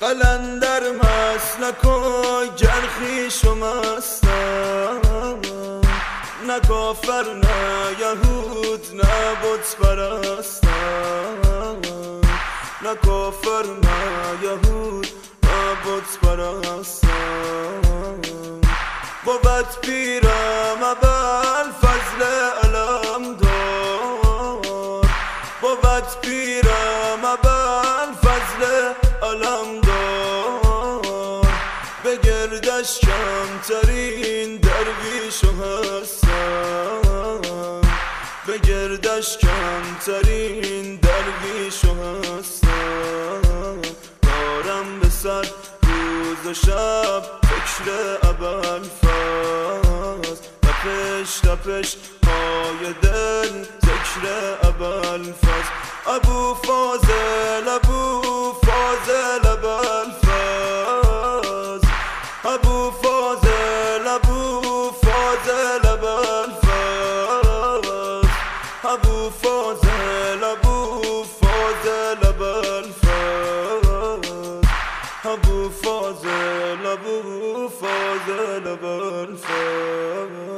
قلندر مسلک و گرخیش و مستم، نه کافر نه یهود نه بت پرستم، نه کافر نه یهود نه بت پرستم. بود پیرم ابوالفضل علمدار، بود پیرم ابوالفضل علمدار، به گردش کمترین درویش و هستم، به گردش کمترین درویش و هستم. دارم به سر روز و شب فکر ابوالفضل، تپش تپش های دل ذکر ابوالفضل. ابو فاضل ابو فاضل ابوالفضل، ابو فاضل ابو فاضل ابوالفضل، ابو فاضل ابو فاضل ابوالفضل، ابو فاضل ابو فاضل ابوالفضل.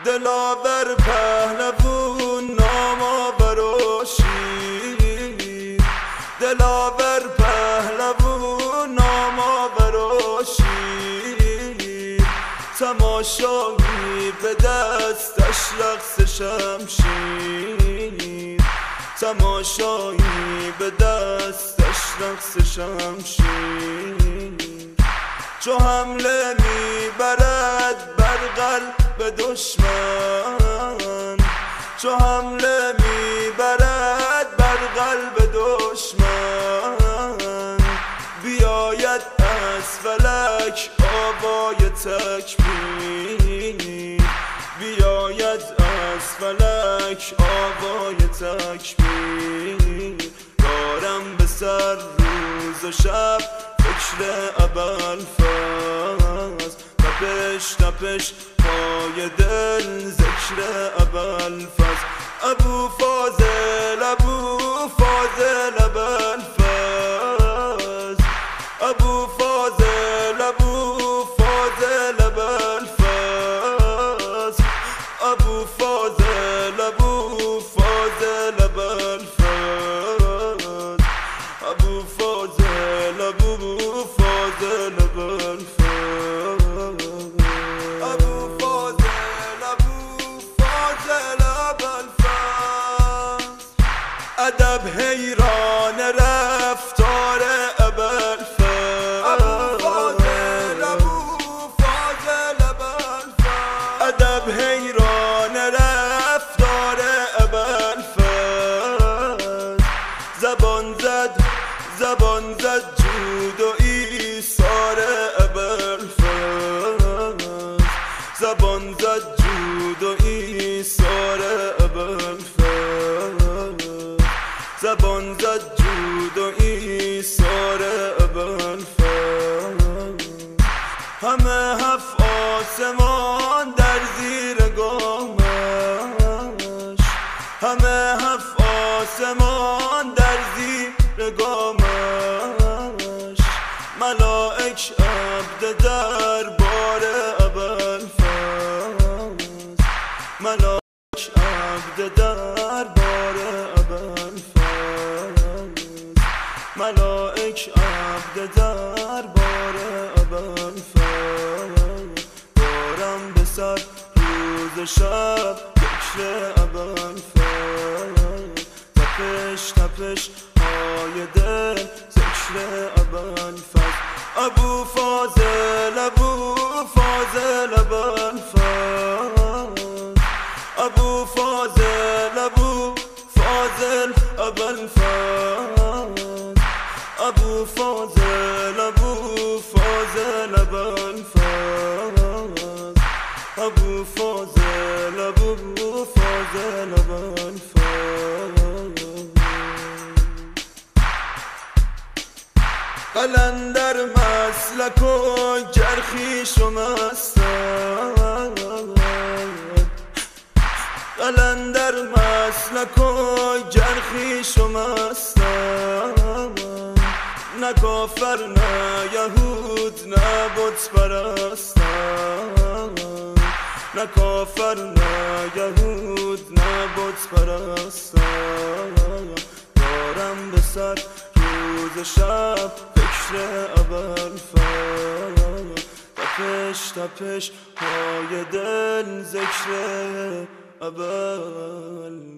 دلاور پهلوون نامآور و شیر، دلاور پهلوون نامآور و شیر، تماشایی به دستش رقص شمشیر، تماشایی به دستش رقص شمشیر. چو حمله میبرد بر قلب دشمن، چو حمله میبرد بر قلب دشمن، بیاید از فلک آوای تکبیر، بیاید از فلک آوای تکبیر. دارم به سر روز و شب فکر ابوالفضل، تپش تپش پای دل ذکر ابوالفضل. ابو فاضل ابو فاضل ابوالفضل، ابو فاضل ابو فاضل ابوالفضل، ابو فاضل ابو فاضل ابوالفضل، ابو فاضل ابو فاضل ابوالفضل، ابو فاضل ابو فاضل ابوالفضل. ادب حیران رفتار ابوالفضل، ابو فاضل ابو فاضل ابوالفضل، ادب حیران رفتار ابوالفضل. زبان زد زبان زد جود و ایثار ابوالفضل، زبان زد جود و ایثار ابوالفضل، زبان زد جود و ایثار ابوالفضل. همه هفت آسمان در زیر گامش، همه هفت آسمان در زیر گامش، ملائک عبد دربار ابوالفضل، ملائک عبد دربار ابوالفضل، ملائک عبد دربار ابوالفضل. دارم به سر روز و شب فکر ابوالفضل، تپش تپش های دل ذکر ابوالفضل. ابو فاضل ابو فاضل ابوالفضل، ابو فاضل ابو فاضل ابوالفضل، ابو فاضل ابو فاضل ابوالفضل، ابو فاضل ابو فاضل ابوالفضل. قلندر مسلک و گرخیش و مستم، قلندر مسلک و گرخیش و مستم، نه کافر نه یهود نه بت پرستم، نه کافر نه یهود نه بت پرستم. دارم به سر روز شب فکر ابوالفضل، تپش تپش های دل ذکر ابوالفضل.